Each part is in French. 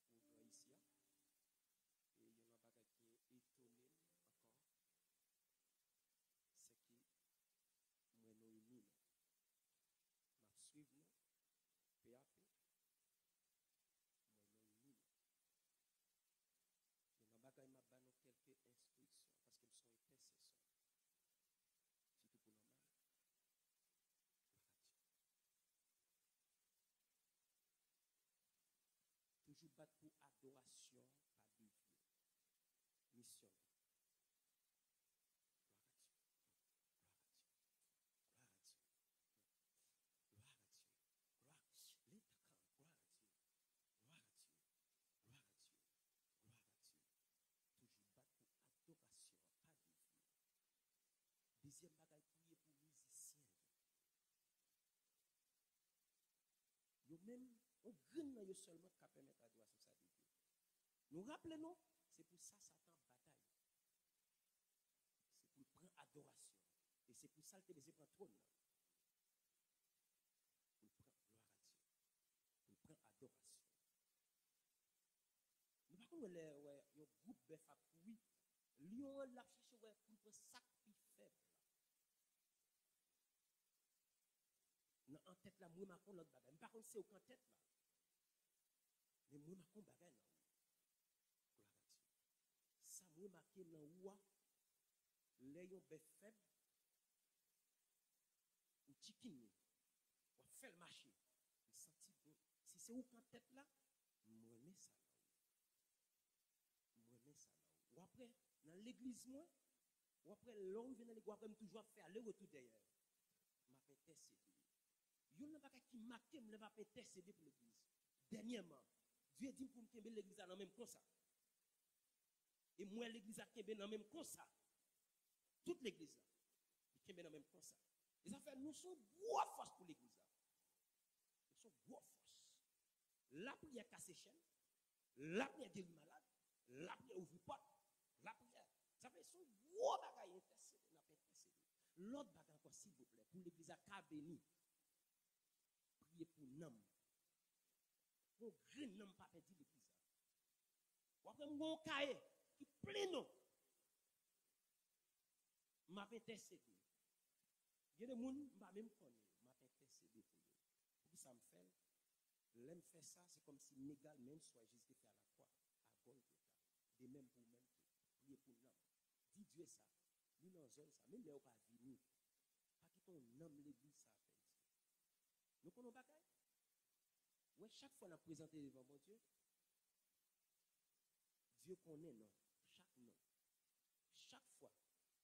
bien pour grand ici. Et il y en a pas qui est étonné encore. C'est que moi nous unis. M'a suivre nous peu à peu. Moi nous unis. Il y en a pas m'a donné quelques instructions parce qu'ils sont intercesseurs. Surtout pour nous. Toujours battre pour adoration, pas de Dieu. Mission. Gloire à Dieu. Gloire à Dieu. Gloire à Dieu. Gloire à Dieu. Gloire à Dieu. L'état quand. Gloire à Dieu. Gloire à Dieu. Gloire à Dieu. Gloire à Dieu. Toujours battre pour adoration, pas de Dieu. Deuxième bagaille, prier pour musiciens. Yo même, on gagne seulement qui permet l'adoration ça de Dieu. Nous rappelons, c'est pour ça Satan bataille. C'est pour prendre adoration. Et c'est pour ça qu'il prend trône. Pour prendre gloire à Dieu. Pour prendre adoration. Nous par contre, le groupe bœuf à oui. Lion l'a cherché pour prendre sac plus faible. En tête là, moi, je l'autre bagaille. Par contre, c'est aucun tête là. Mais moi, je bagaille là. Gloire à Dieu. Ça, moi, marqué dans ouah. Léon bœuf faible. Ou chicken. Ou fait le marché. Il sentit bon. Si c'est aucun tête là, moi, mets ça là. Moi, mets ça là. Ou après, dans l'église, moi, ou après, l'homme vient dans l'église, après, toujours faire le retour derrière. Je vais intercéder. Il y a un qui marque, je vais intercéder pour l'église. Dernièrement, Dieu dit pour me l'église dans même comme ça. Et moi, l'église a dans même comme ça. Toute l'église, il dans même comme ça. Et ça fait, nous sommes gros force pour l'église. Nous sommes gros force. La prière casse chaîne, la prière guérit malade, la prière ouvre porte, la prière. Ça fait, son gros bagaille intercédé, on a intercédé. L'autre bagaille encore, s'il vous plaît, pour l'église à béni. Priez pour nom. Pour grand nom pas perdu l'église. Ou après mon cahier qui plein nom. M'a intercédé. Il y a des gens m'a même connu, m'a intercédé pour eux. Pour qui ça me fait l'aime faire ça, c'est comme si l'égal même soit Jésus fait à la croix, à Golgotha. De même pour même prier pour l'homme. Dis Dieu ça. Nous dans zone ça, même là pas venir. Pas que ton homme l'église ça fait. Nous connaissons pas. Ouais, chaque fois qu'on a présenté devant mon Dieu, Dieu connaît non, chaque nom. Chaque fois,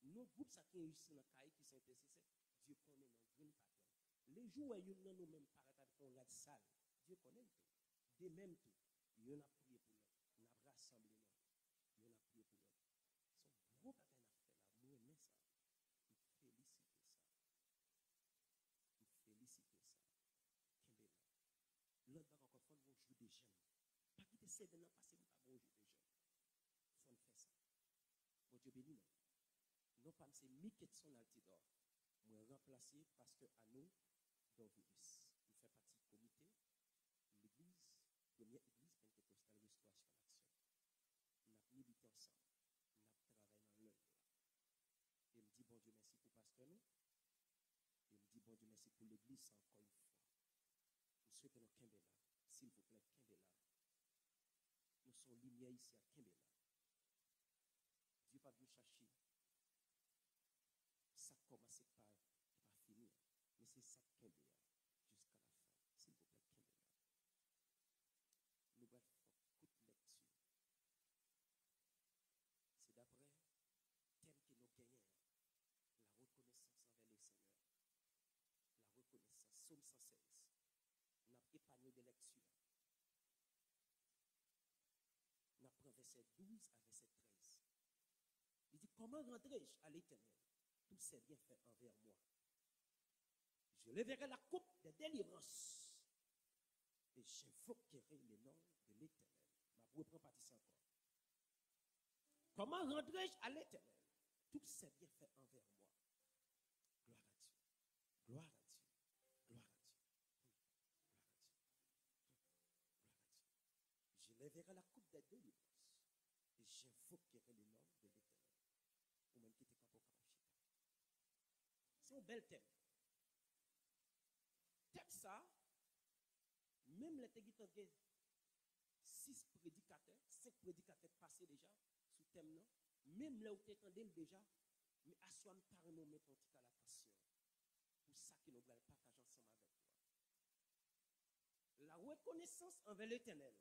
nos groupes ça qui réussit dans le cahier qui sont intercessés, Dieu connaît non, green pattern. Les jours où nous nous même paraît qu'on a de salle, Dieu connaît tout. De même tout, il y en a prié pour nous, on a rassemblé nous, il y en a prié pour nous. Son gros pattern à faire là, moi aimé ça, il félicite ça, il félicite ça. Qu'est-ce l'autre va encore faire un jour de jeunes. Pas quitter ces de passer pas bon jour de jeunes. Il faut faire ça. Bon Dieu béni non. Non pas c'est Miquetson Altidor. Moi remplacer pasteur Anno Dorvirus. Il fait partie du comité de l'église, première église pentecôtale Restauration d'Action. On a milité ensemble. On a travaillé dans l'œuvre. Et il me dit bon Dieu merci pour pasteur nous. Et il me dit bon Dieu merci pour l'église encore une fois. Nous souhaitons Kimbela. S'il vous plaît, Kimbela. Nous sommes lumière ici à Kimbela. Dieu va bien chercher. Ça commence par finir. Mais c'est ça Kimbela jusqu'à la fin. S'il vous plaît, Kimbela. Nous allons faire coup de lecture. C'est d'après le thème que nous gagnons. La reconnaissance envers le Seigneur. La reconnaissance. Somme 116. On a épargné de lecture. On apprend verset 12 à verset 13. Il dit, comment rentrer-je à l'Éternel? Tout s'est bien fait envers moi. Je leverai la coupe de délivrance. Et j'invoquerai le nom de l'Éternel. Ma reprend partie encore. Comment rentrer-je à l'Éternel? Tout s'est bien fait envers moi. Gloire à Dieu. Gloire à Dieu. Gloire à Dieu. Je lèverai la coupe des délivrances et j'invoquerai le nom de l'Éternel. Ou même qui te campe au capachita. C'est un bel thème. Thème ça, même les téguitans 6 prédicateurs, 5 prédicateurs passés déjà sous thème là, même là où tu entendais déjà, mais assois carrément mettre ton petit à l'attention pour ça que nous allons partager ensemble avec toi. La reconnaissance envers l'Éternel,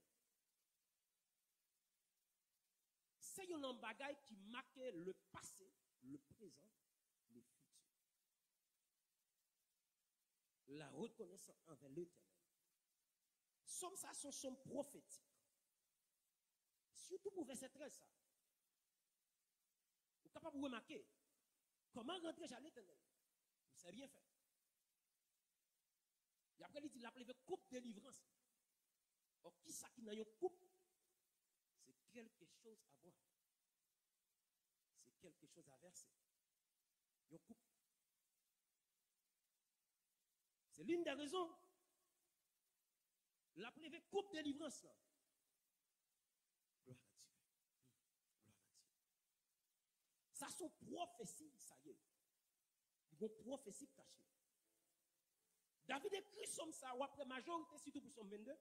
c'est un bagaille qui marquait le passé, le présent, le futur. La reconnaissance envers l'Éternel. Somme ça, sont somme prophétique. Surtout pour verset 13, ça. Vous êtes capable de remarquer comment rentrer chez l'Éternel. Vous savez bien fait. Et après, il dit, il a appelé coupe de délivrance. Or, qui ça qui n'a une coupe? C'est quelque chose à boire. C'est quelque chose à verser. Une coupe. C'est l'une des raisons. L'appeler coupe de délivrance. Là. Gloire à Dieu. Gloire à Dieu. Ça, sont prophéties, ça y est. Ils vont prophéties cachées. David écrit comme ça, ou après majorité, surtout pour son 22.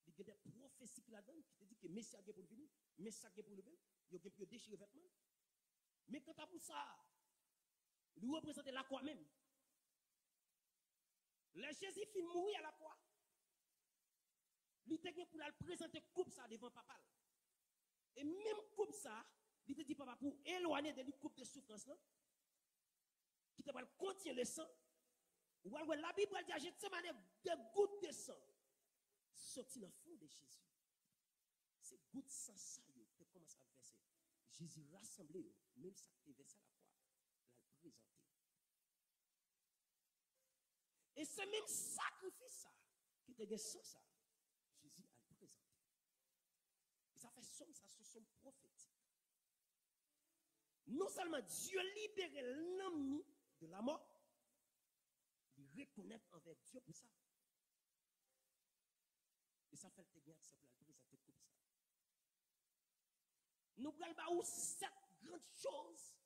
Il y a des prophéties là-dedans qui te disent que Messie a pour le venir, Messie a pour le venir, il y a pour déchirer les vêtements. Mais quand tu as pour ça, il représente la croix même. Le Jésus finit de mourir à la croix. Il était pour la présenter coupe ça devant papa. Et même coupe ça, il te dit papa pour éloigner de lui coupe de souffrance là, qui te va contenir le sang. Ou alors la Bible dit à Gethsemane des gouttes de sang sorti dans le fond de Jésus. Ces gouttes de sang ça tu commences à verser. Jésus rassemblé même ça que tu versé à la croix, l'a présenté. Et ce même sacrifice ça qui te sang ça, Jésus a le présenté. Et ça fait somme ça ce sont prophétique. Non seulement Dieu libère l'ennemi de la mort, il reconnaît envers Dieu pour ça. Et ça fait le témoignage, c'est pour la présenter comme ça. Nous allons 7 grandes choses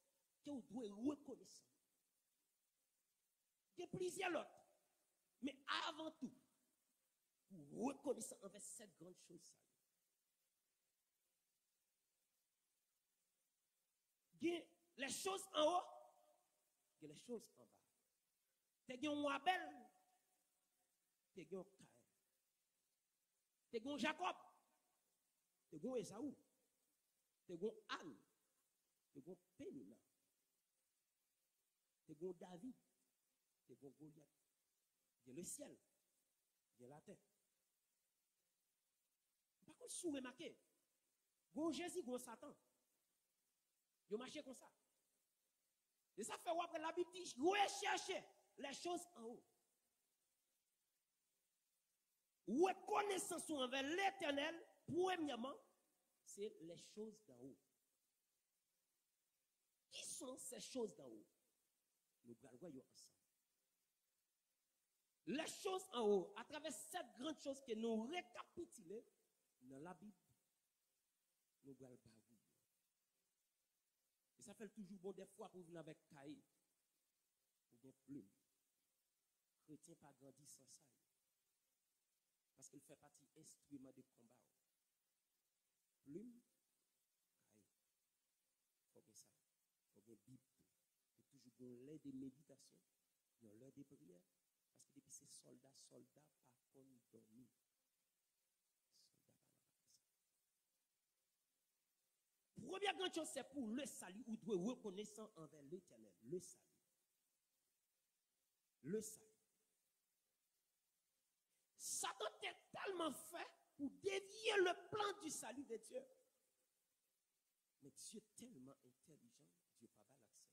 que vous devez reconnaître. Il y a plusieurs autres. Mais avant tout, vous reconnaissez envers 7 grandes choses. Il y a les choses en haut, il y a les choses en bas. Il y a Abel, il y a Caïn. Tu as Jacob, tu as Esaü, tu as Anne, tu as Pénina, tu as David, tu as Goliath. Il y a le ciel, il y a la terre. Par contre, si vous remarquez, Jésus, il y a Satan. Il marche comme ça. Et ça fait après la Bible dit, recherchez les choses en haut. Reconnaissance envers l'Éternel, premièrement, c'est les choses d'en haut. Qui sont ces choses d'en haut? Nous voyons ensemble. Les choses en haut, à travers cette grande chose que nous récapitulons dans la Bible, nous voyons bagouiller. Et ça fait toujours bon des fois pour venir avec cahier, ou bien plume. Chrétien pas grandi sans ça. Parce qu'il fait partie instrument de combat. Plume, cahier. Il faut bien ça. Il faut bien Bible. Il faut toujours bon l'heure de méditation, il y a l'heure de prière. Parce que depuis ces soldats par contre dormi. Première grande chose, c'est pour le salut, ou doit reconnaissant envers l'Éternel. Le salut. Le salut. Satan est tellement fait pour dévier le plan du salut de Dieu. Mais Dieu est tellement intelligent, Dieu n'a pas l'accès.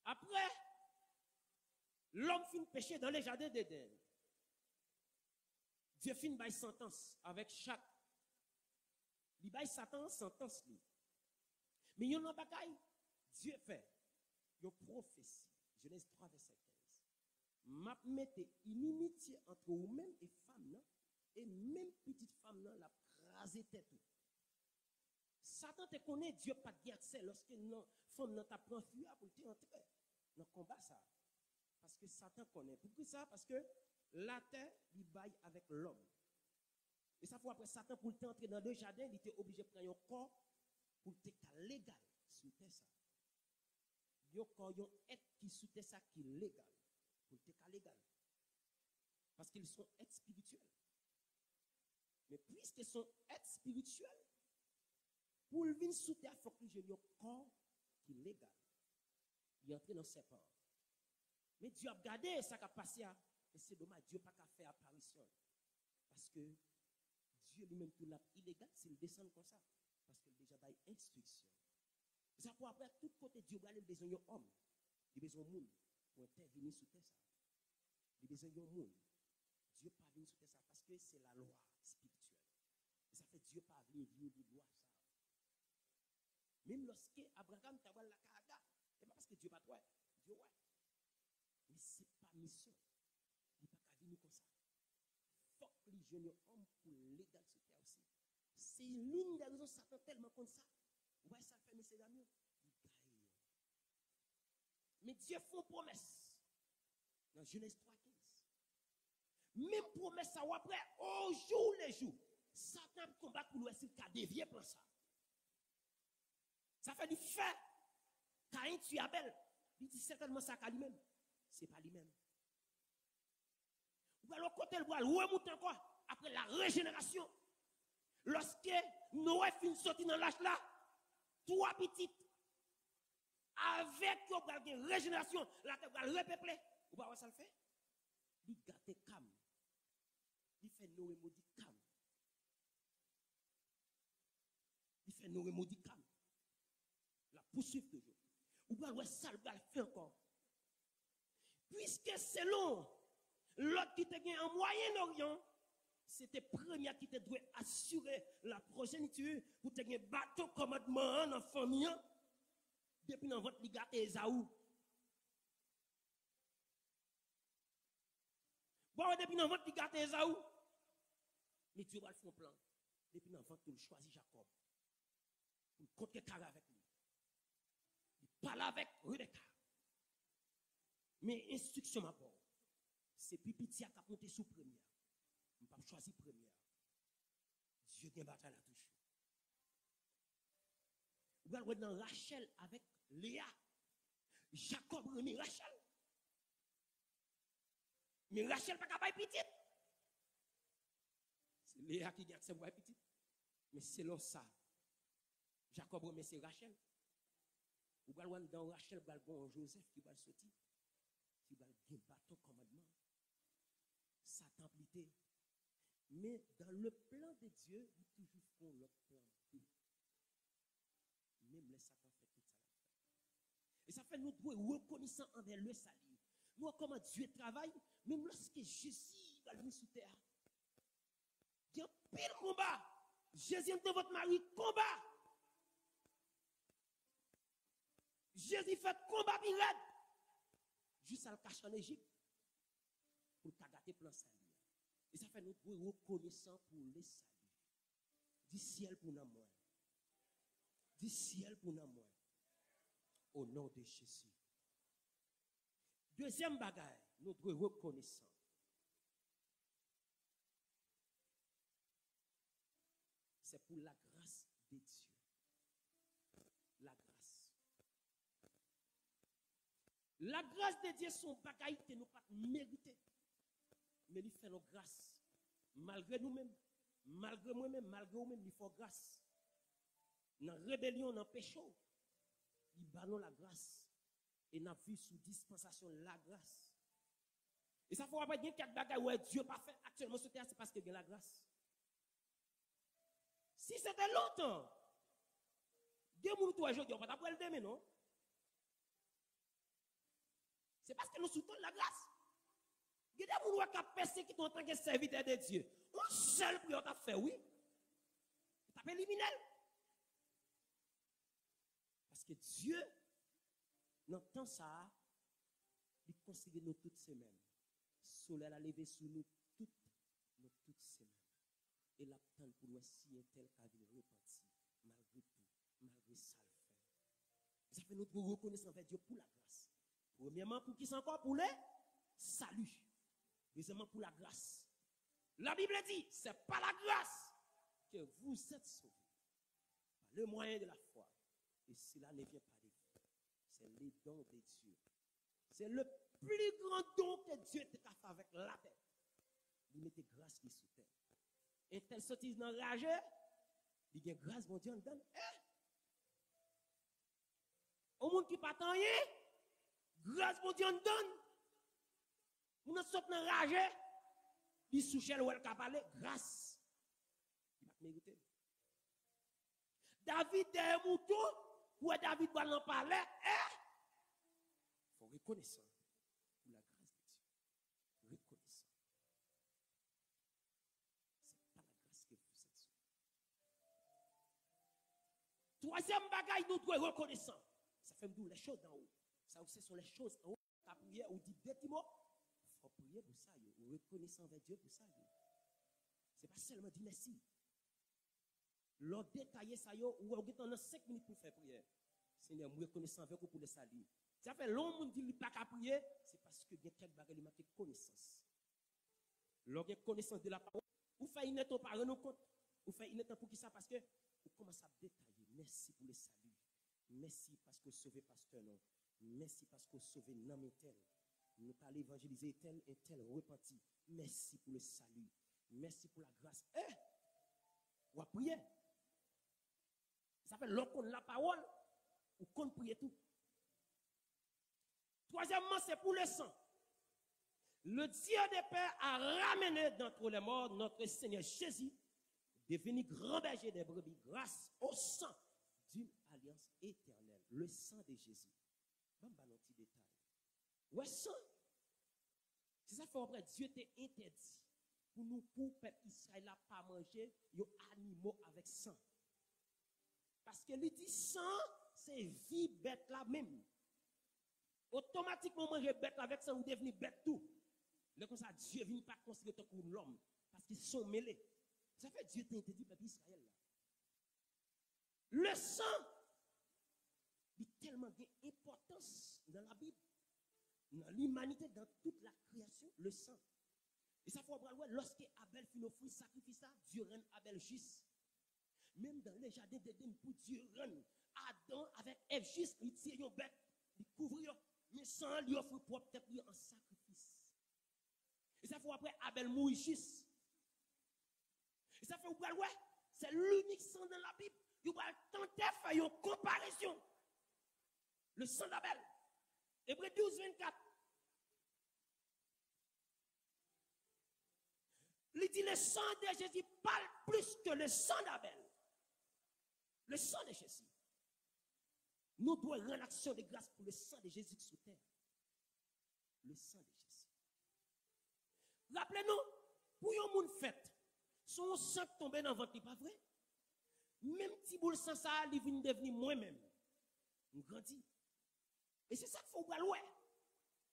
Après, l'homme finit péché dans les jardins d'Éden. Dieu finit par sentence avec chaque. Il baille Satan sentence lui. Mais il y a un bagaille, Dieu fait une prophétie. Genèse 3, verset 15. M'a mette inimitié entre vous-même et femmes, Et même petite femme là, l'a crasé tête. Satan te connaît, Dieu pas de accès lorsque une femme n'a pas pris fuir pour te entrer dans le combat ça. Parce que Satan connaît. Pourquoi ça? Parce que la terre, il baille avec l'homme. Et ça fois après Satan pour te entrer dans le jardin, il était obligé de prendre un corps pour te légal sous terre ça. Il y a un être qui sous terre ça qui est légal. Pour te légal. Parce qu'ils sont êtres spirituels. Mais puisqu'ils sont êtres spirituels, pour venir sous terre, il faut que j'ai un corps qui est légal. Il est entré dans ses parts. Mais Dieu a regardé ça qui a passé. Et c'est dommage, Dieu n'a pas fait apparition. Parce que Dieu lui-même tout là illégal s'il descend comme ça. Parce qu'il déjà donné instruction. Ça pour après, tout côté Dieu a besoin d'un homme. Il a besoin d'un monde pour intervenir sur terre. Il a besoin d'un monde. Dieu pas venir sur terre parce que c'est la loi spirituelle. Et ça fait Dieu pas venir violer loi ça. Même lorsque Abraham t'a la carga, c'est pas parce que Dieu pas toi, Dieu ouais. Mais c'est pas mission. Il n'est pas qu'à venir comme ça. Faut que les jeunes hommes pour légal sur terre aussi. C'est l'une des raisons Satan tellement comme ça. Ouais, ça fait, mes amis. Il gagne. Mais Dieu fait une promesse. Dans Genèse 3,15. Même promesse ça, après, au jour les jours, Satan combat pour nous essayer de dévier pour ça. Ça fait du fait. Caïn tue Abel. Il dit certainement ça qu'à lui-même. Ce n'est pas lui-même. Ou alors, côté le bois, remonte encore après la régénération. Lorsque Noé finit de sortir dans l'âge là, trois petites, avec une régénération, la terre va repeuplée. Ou pas, ça le fait? Il gâte calme. Il fait Noé maudit calme. Il fait Noé maudit calme. La poursuivre toujours. Ou pas, ça le fait encore. Puisque selon l'autre qui était en Moyen-Orient, c'était premier qui te doit assurer la progéniture pour te gagner bateau commandement dans la famille depuis dans votre ligat Esaü. Bon, depuis dans votre ligat Esaü, mais Dieu va le faire plan. Depuis dans votre, il choisit Jacob. Il compte carré avec lui. Il parle avec Rebecca. Mais instruction ma part. C'est Pipitia qui a monté sous première. Je ne pas choisir première. Dieu a une bataille à toucher. Vous allez dans Rachel avec Léa. Jacob remet Rachel. Mais Rachel pas capable de petite. C'est Léa qui dit que c'est moi petite. Mais selon ça, Jacob remet c'est Rachel. Vous allez dans Rachel, vous allez Joseph qui va sortir. Qui va gagner bateau commandement. Satan plité. Mais dans le plan de Dieu, il toujours font le plan B. Même les Satan fait tout ça. Et ça fait nous reconnaissants envers le salut. Nous, comment Dieu travaille, même lorsque Jésus va venir sur terre. Il y a un pile combat. Jésus est votre mari, combat. Jésus fait combat pirate. Juste à le cacher en Égypte. Pour gâter plan salut. Et ça fait nous reconnaissants pour les saluts. Du ciel pour nous moins. Du ciel pour nous moins. Au nom de Jésus. Deuxième bagaille, nous devons reconnaissants. C'est pour la grâce de Dieu. La grâce. La grâce de Dieu, son bagaille que nous pas mérité. Mais il fait nos grâces. Malgré nous-mêmes, malgré moi-même, malgré nous-mêmes, il faut grâce. Dans la rébellion, dans le péché, il bannit la grâce. Et n'a vu sous dispensation la grâce. Et ça faut pas dire qu'il y a quatre bagages où Dieu pas fait actuellement sur terre, c'est parce qu'il y a la grâce. Si c'était longtemps, Dieu nous toi aujourd'hui, on va t'apprendre le demain, non? C'est parce que nous soutenons la grâce. Il y a des gens qui ont persécuté en tant que serviteur de Dieu. Un seul prière t'a fait, oui. Tu as éliminé. Parce que Dieu, dans le temps ça, il considère nous toutes semaines. Soleil a levé sur nous toutes semaines. Et l'attend pour nous si un tel cas vient repentir, malgré tout, malgré ça le fait. Ça fait notre reconnaissance envers Dieu pour la grâce. Premièrement, pour qui c'est encore? Pour les salut. Deuxièmement, pour la grâce. La Bible dit, c'est pas la grâce que vous êtes sauvés. Par le moyen de la foi. Et cela ne vient pas de vous. C'est les dons de Dieu. C'est le plus grand don que Dieu t'a fait avec la terre. Il mettait grâce qui sous terre. Et tel sottise dans la rage, il y a grâce, mon Dieu, on donne. Au monde qui pas tant rien, grâce, mon Dieu, on donne. On a sauté dans la rage, il souche le ou parler, grâce. Il va mériter. David est mouton, ou David va en parler, il faut reconnaître pour la grâce de Dieu. Reconnaissant. C'est pas la grâce que vous êtes sauvés. Troisième bagaille, nous devons reconnaissant. Ça fait nous les choses d'en haut. Ça aussi sont les choses en haut. La prière, on dit bêtement, il faut prier pour ça, ou reconnaissant avec Dieu pour ça. Ce n'est pas seulement dire merci. L'on détailler ça, ou on a 5 minutes pour faire prière. Seigneur, nous reconnaissons avec vous pour le salut. Ça fait longtemps qu'on dit qu'il n'y a pas qu'à prier, c'est parce que il y a quelques bagages qui manquent de connaissance. Lorsque connaissance de la parole, vous faites une étape par nous compte. Vous faites une étape pour qui ça? Parce que vous commencez à détailler. Merci pour le salut. Merci parce que vous sauvez pasteur non. Merci parce que vous sauvez non et tel. Nous allons évangéliser tel et tel repenti. Merci pour le salut. Merci pour la grâce. Ou à prier. Ça fait l'on la parole, ou qu'on prie tout. Troisièmement, c'est pour le sang. Le Dieu des Pères a ramené d'entre les morts notre Seigneur Jésus, devenu grand berger des brebis, grâce au sang d'une alliance éternelle. Le sang de Jésus. Bon, bah, notre détail. Ouais, sang. C'est ça fait après, Dieu t'a interdit pour nous, pour peuple Israël, n'a pas manger des animaux avec sang. Parce que lui dit sang, c'est vie bête là même. Automatiquement, manger bête avec ça, vous devenez bête tout. Le comme ça, Dieu ne vient pas considérer ton pour l'homme. Parce qu'ils sont mêlés. Ça fait Dieu t'a interdit peuple Israël là. Le sang, il a tellement d'importance dans la Bible, dans l'humanité, dans toute la création, le sang. Et ça faut voir, lorsque Abel fit offrir sacrifice, Dieu rend Abel juste. Même dans les jardins d'Éden, pour Dieu rend Adam avec Ève juste, il tire une bête, il couvre, mais sans lui offrir propre tête en sacrifice. Et ça faut après Abel mourir juste. Et ça fait voir, c'est l'unique sang dans la Bible. Il va tenter de faire une comparaison. Le sang d'Abel. Hébreux 12, 24. Il dit le sang de Jésus parle plus que le sang d'Abel. Le sang de Jésus. Nous devons rendre action de grâce pour le sang de Jésus sur terre. Le sang de Jésus. Rappelez-nous, pour un monde fait, son sang tombé dans votre vie, pas vrai? Même si boule sans ça, il vient devenir moi-même. On grandit. Et c'est ça qu'il faut voir.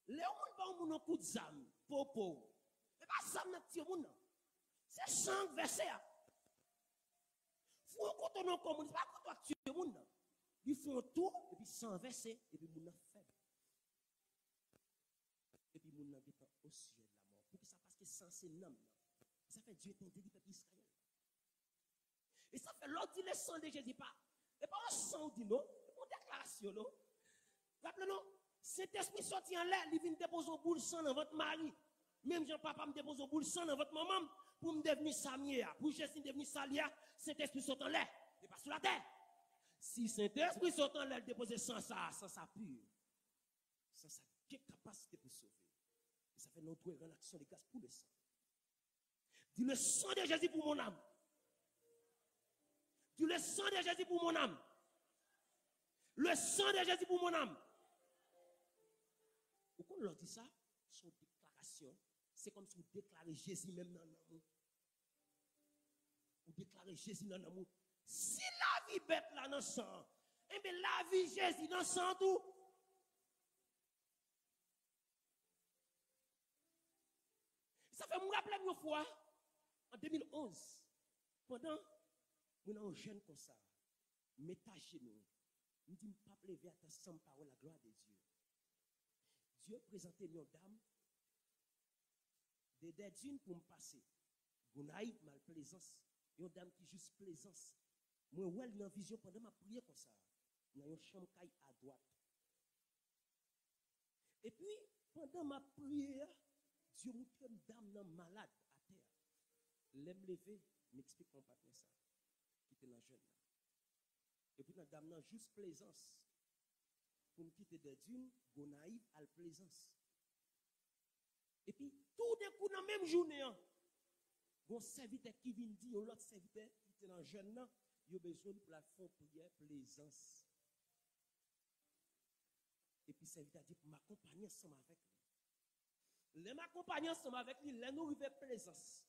Les gens pas un monde coup de zam, popo. Mais pas zam dans petit monde. C'est sang versé. Faut qu'on nous communique, pas qu'on doit tuer le monde. Ils font tout et puis sang versé et puis monde faible. Et puis monde dépend au sujet de la mort. Pour que ça parce que sang c'est nom. Ça fait Dieu t'interdit peuple Israël. Et ça fait l'autre dit le sang de Jésus pas. Et pas un sang dit non, une déclaration non. Rappelez-nous, cet esprit sorti en l'air, il vient déposer un boule sang dans votre mari. Même Jean-Papa me dépose un boule sang dans votre maman pour me devenir Samia. Pour Jésus devenir Salia, cet esprit sort en l'air. Il pas sur la terre. Si cet esprit sort en l'air, il dépose sans ça pur. Sans ça, quelle capacité pour sauver. Et ça fait notre relation de grâce pour le sang. Dis le sang de Jésus pour mon âme. Dis le sang de Jésus pour mon âme. Le sang de Jésus pour mon âme. Pourquoi on leur dit ça? Son déclaration, c'est comme si vous déclarez Jésus même dans l'amour. Vous déclarez Jésus dans l'amour. Si la vie bête là dans le sang, eh bien la vie Jésus dans le sang tout. Ça fait me rappeler une fois, en 2011, Pendant, nous sommes jeunes comme ça, mettez genoux, nous disons, pas lever à ta sans parole la gloire de Dieu. Dieu présentait une dame, des d'une pour me passer. Gonaïve, malplaisance, une dame qui juste plaisance. Moi, ouais, une vision pendant ma prière comme ça, dans une chambre à droite. Et puis, pendant ma prière, Dieu m'a montré une dame malade à terre. L'aime lever, m'explique mon patron ça, qui était dans le jeune. Et puis, la dame n'a juste plaisance. Pour me quitter des dunes, Gonaïve à la plaisance. Et puis, tout d'un coup, dans la même journée, un serviteur qui vient dire, l'autre serviteur qui était dans le jeune, il a besoin pour la faire prière plaisance. Et puis, le serviteur dit, m'accompagner ensemble avec lui. Les m'accompagner ensemble avec lui, les nous arrivons plaisance.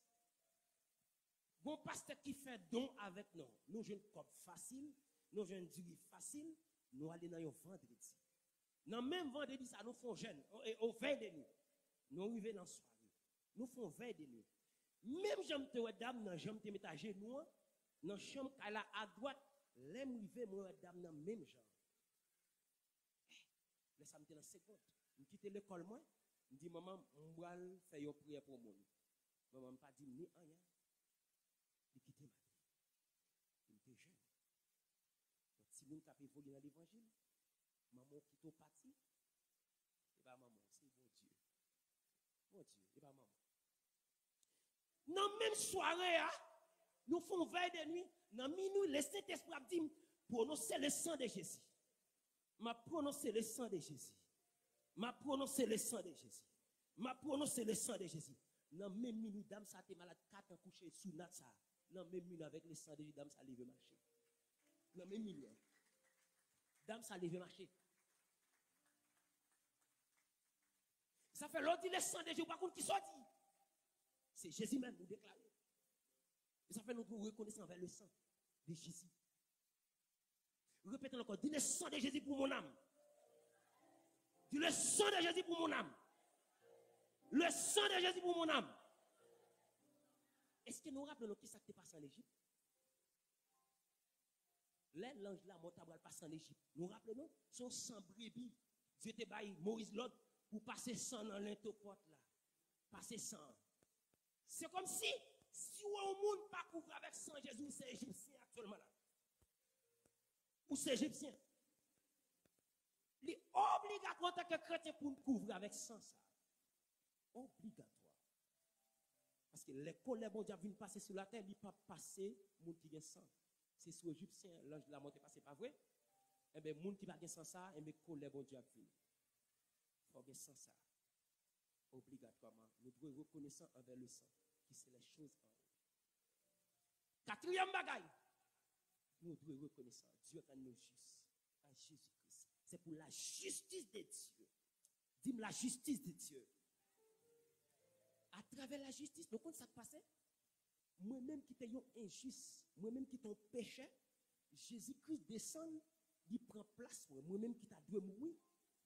Bon pasteur qui fait don avec nous. Nous, j'ai une corde facile, nous, j'ai une durée facile, nous allons dans un vendredi. Dans le même vendredi, ça nous font jeûne, au veille de nuit. Nous arrivons dans la soirée. Nous faisons veille de nuit. Même j'aime te dame, dans j'aime te mettre à genoux, dans la chambre à droite, l'aime arriver, moi, dame, dans le même genre. Laisse-moi me dans seconde. Je quitte l'école, moi. Je dis, maman, je vais faire une prière pour moi. Maman m'a pas dit ni rien. Je quitte ma vie. Je suis jeune. Si vous avez évolué dans l'évangile, maman quitte au parti, et bien maman, c'est bon Dieu. Bon Dieu, et bien maman. Dans la même soirée, nous faisons veille de nuit, dans minuit, le Saint-Esprit a dit, prononcer le sang de Jésus. M'a prononcé le sang de Jésus. M'a prononcé le sang de Jésus. M'a prononcé le sang de Jésus. Dans même minute, dame, ça a été malade, 4 ans couché sous Natsa. Dans même minute, avec le sang de Jésus, dame, ça a levé marcher. Dans même minute, dame, ça a levé marcher. Ça fait l'autre, le sang de Jésus, par contre, qui sortit. C'est Jésus même, nous déclarer. Et ça fait notre reconnaissance envers le sang de Jésus. Répétez encore, dis le sang de Jésus pour mon âme. Dis le sang de Jésus pour mon âme. Le sang de Jésus pour mon âme. Est-ce que nous rappelons qui ça qui passé en Égypte? L'ange là, montabral passe en Égypte. Nous rappelons, son sang brebis. Dieu te baille Moïse l'autre pour passer sang dans l'intoporte là. Passer sang. C'est comme si on monde pas couvre avec sang Jésus, c'est égyptien actuellement là. Ou c'est égyptien. Il est obligatoire en tant que chrétien pour nous couvrir avec sang ça. Obligatoire. Parce que les colères bon Dieu viennent passer sur la terre, il ne pas passer monde qui a sang. C'est sur égyptien, l'ange de la mort est passé, pas vrai? Eh bien, monde qui va gagner sans ça, eh bien, colère bon Dieu viennent. Il faut gagner sans ça. Obligatoirement. Nous devons reconnaître envers le sang, qui c'est les choses en haut. Quatrième bagaille. Nous devons reconnaître Dieu est nos justes à Jésus-Christ. C'est pour la justice de Dieu. Dis-moi la justice de Dieu. À travers la justice, nous comprenez ça qui passait? Moi-même qui t'ai injuste, moi-même qui t'ai péché, Jésus-Christ descend, il prend place. Moi-même qui t'a dû mourir,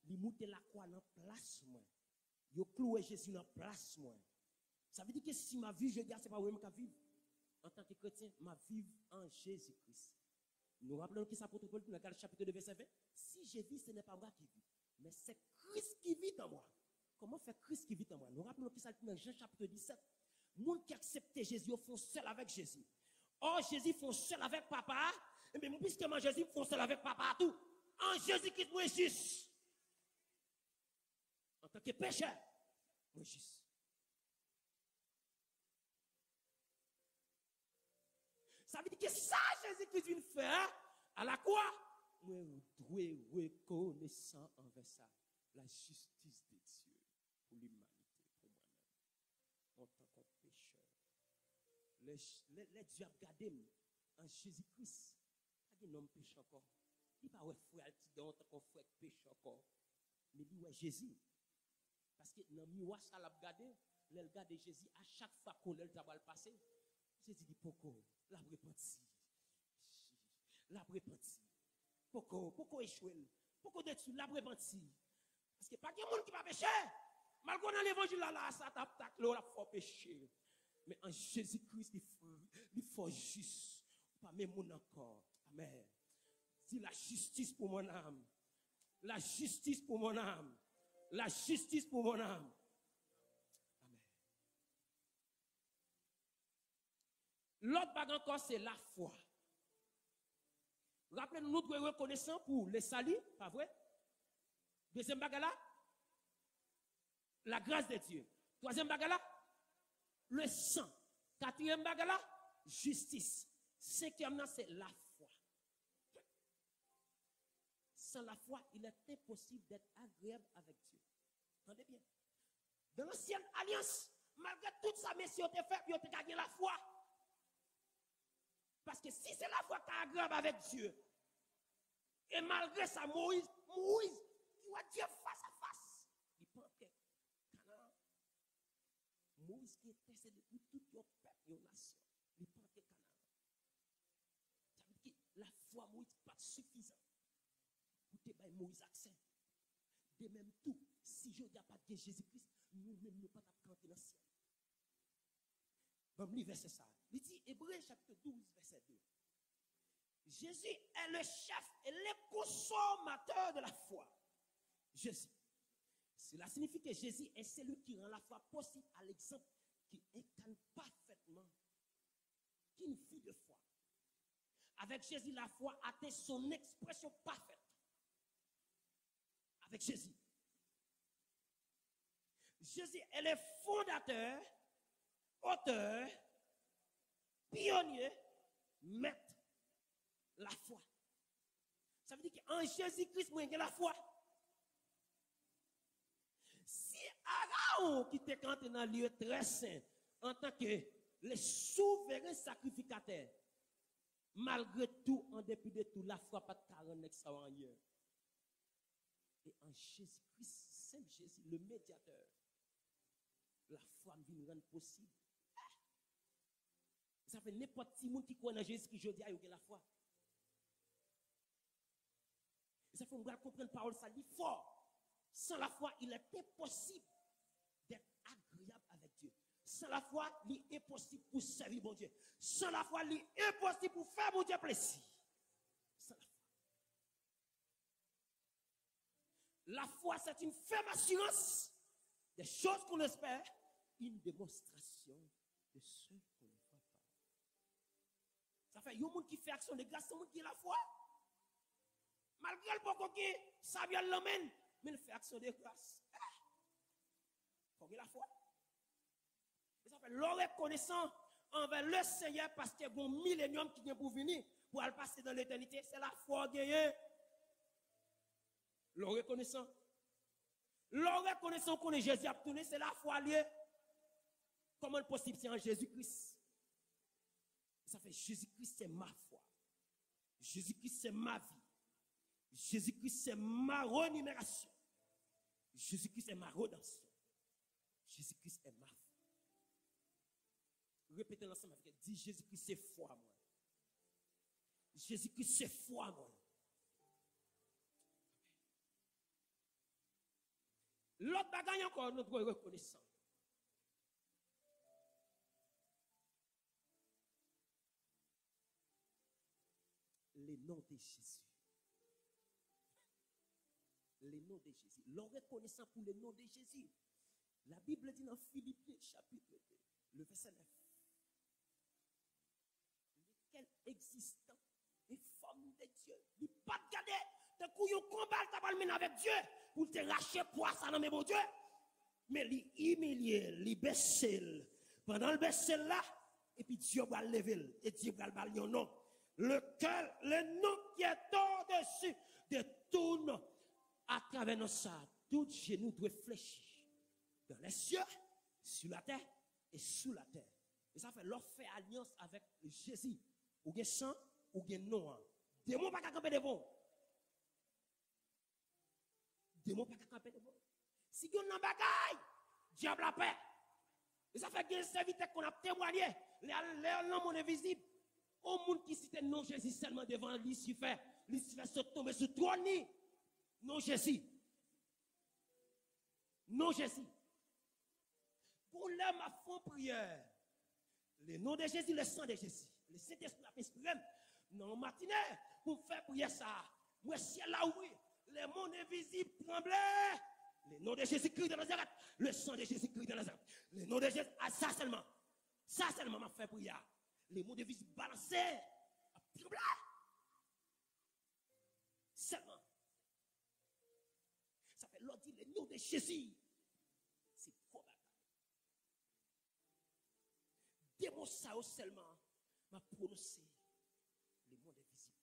il monte la croix dans place. Il cloué Jésus dans place. Ça veut dire que si ma vie, je garde, ce n'est pas moi-même qui vivre. En tant que chrétien, ma vie en Jésus-Christ. Nous rappelons que ça protocole dans le chapitre 2, verset 20. Si je vis, ce n'est pas moi qui vis, mais c'est Christ qui vit en moi. Comment fait Christ qui vit en moi? Nous rappelons que ça dans Jean chapitre 17. Monde qui accepte Jésus, font seul avec Jésus. Or, Jésus font seul avec papa. Mais puisque moi, Jésus font seul avec papa, tout. En Jésus-Christ, moi, juste. En tant que pécheur, moi, juste. Ça veut dire que ça, Jésus-Christ vient faire à la croix. Moi, je dois reconnaissant envers ça. La justice de Dieu pour l'humanité, pour moi-même. En tant que pécheur. Les dieux ont regardé en Jésus-Christ. Il n'y a pas de péché encore. Il n'y a pas de frère qui dans tant qu'on frère péché encore. Mais il y a Jésus. Parce que dans le miroir, ça l'a regardé. Le regard de Jésus, à chaque fois qu'on l'a passé, Jésus dit, pourquoi? La repenti. La repenti. Pourquoi échouer? Pourquoi détruire? La repenti. Parce que pas de monde qui va pécher. Malgré dans l'évangile là, ça tape, là, il faut pécher. Mais en Jésus-Christ, il faut juste. Pas même mon encore. Amen. Dis la justice pour mon âme. La justice pour mon âme. La justice pour mon âme. Amen. L'autre bague encore, c'est la foi. Rappelez-nous, nous devons reconnaissant pour les salis, pas vrai? Deuxième bague là, la grâce de Dieu. Troisième bague là, le sang. Quatrième bague là, justice. Cinquième là, c'est la foi. Sans la foi, il est impossible d'être agréable avec Dieu. Entendez bien. Dans l'ancienne alliance, malgré toute sa mission, il a gagné la foi. Parce que si c'est la foi qui est agréable avec Dieu, et malgré ça, Moïse, il voit Dieu face à face. Il pense que Canaan, Moïse qui intercède pour tout le peuple et la nation, il pense que Canaan. Ça veut dire que la foi, Moïse, n'est pas suffisante. Pour te bailler Moïse accès. De même tout, si je dis pas de Jésus-Christ, nous-mêmes ne pas canter dans le ciel. Bon, verset ça. Il dit, Hébreux chapitre 12, verset 2. Jésus est le chef et le consommateur de la foi. Jésus. Cela signifie que Jésus est celui qui rend la foi possible à l'exemple qui incarne parfaitement qu'une vie de foi. Avec Jésus, la foi atteint son expression parfaite. Avec Jésus. Jésus est le fondateur, auteur, pionnier, maître, la foi. Ça veut dire qu'en Jésus-Christ, moi, j'ai la foi. Si Aaron qui te canté dans le lieu très saint, en tant que le souverain sacrificateur, malgré tout, en dépit de tout, la foi pas de 40 extraordinaire. Et en Jésus-Christ, Saint Jésus, le médiateur, la foi vient rendre possible. Ça fait n'importe qui monde qui croit en Jésus qui je dis, il y a la foi. Et ça fait qu'on comprendre la parole, ça dit fort. Sans la foi, il est impossible d'être agréable avec Dieu. Sans la foi, il est impossible pour servir mon Dieu. Sans la foi, il est impossible pour faire mon Dieu plaisir. Sans la foi. La foi, c'est une ferme assurance des choses qu'on espère, une démonstration de ce qu'on ne voit pas. Ça fait, il y a un monde qui fait action de grâce, c'est un monde qui a la foi. Malgré le beaucoup qui ça vient l'emmène, mais il fait action de grâce. Il faut qu'il ait la foi. Et ça fait, le reconnaissant envers le Seigneur parce qu'il y a un millénium qui vient pour venir, pour aller passer dans l'éternité, c'est la foi gagnée. Le reconnaissant. Le reconnaissant qu'on est Jésus a tourné, c'est la foi liée. Comment est possible c'est en Jésus-Christ? Ça fait Jésus-Christ, c'est ma foi. Jésus-Christ, c'est ma vie. Jésus-Christ, c'est ma rémunération. Jésus-Christ, c'est ma rédemption. Jésus-Christ est ma foi. Répétez l'ensemble avec dis Jésus-Christ, c'est foi, moi. Jésus-Christ, c'est foi, moi. L'autre bagaille encore, nous devons reconnaissant. Les noms de Jésus. Les noms de Jésus. Le reconnaissant pour les noms de Jésus. La Bible dit dans Philippiens chapitre 2, le verset 9. Lequel existant et forme de Dieu. Il n'y a pas de garder. D'un coup, il combat avec Dieu pour te racher poisson dans mes beaux Dieu. Mais il humilié, il baisse. Pendant le baisse là, et puis Dieu va le lever. Et Dieu va le balayer au nom. Lequel, le nom qui est au-dessus de tout nom. À travers nos ça, tout genou doit fléchir. Dans les cieux, sur la terre et sous la terre. Et ça fait leur faire alliance avec Jésus. Ou bien sang, ou bien non. Démon pas qu'à camper devant. Démon pas qu'à camper devant. Si vous avez un bagaille, diable a paix. Et ça fait que les serviteurs qu'on a témoigné, les hommes invisibles, au monde qui cite non Jésus seulement devant Lucifer se tomber sur trône. Non Jésus. Non Jésus. Pour l'homme à fond prière, Le nom de Jésus, le sang de Jésus. Le Saint-Esprit a inspiré. Non, matinée, pour faire prier ça. Moi, ciel là ouvert. Les mondes invisibles tremblaient. Le nom de Jésus-Christ de Nazareth. Le sang de Jésus-Christ de Nazareth. Le nom de Jésus. Ah, ça seulement m'a fait prière. Les mondes invisibles balançaient. Tremblaient. Seulement. Ça fait l'autre dit le nom de Jésus. C'est probable. Démon ça seulement m'a prononcé. Le monde invisible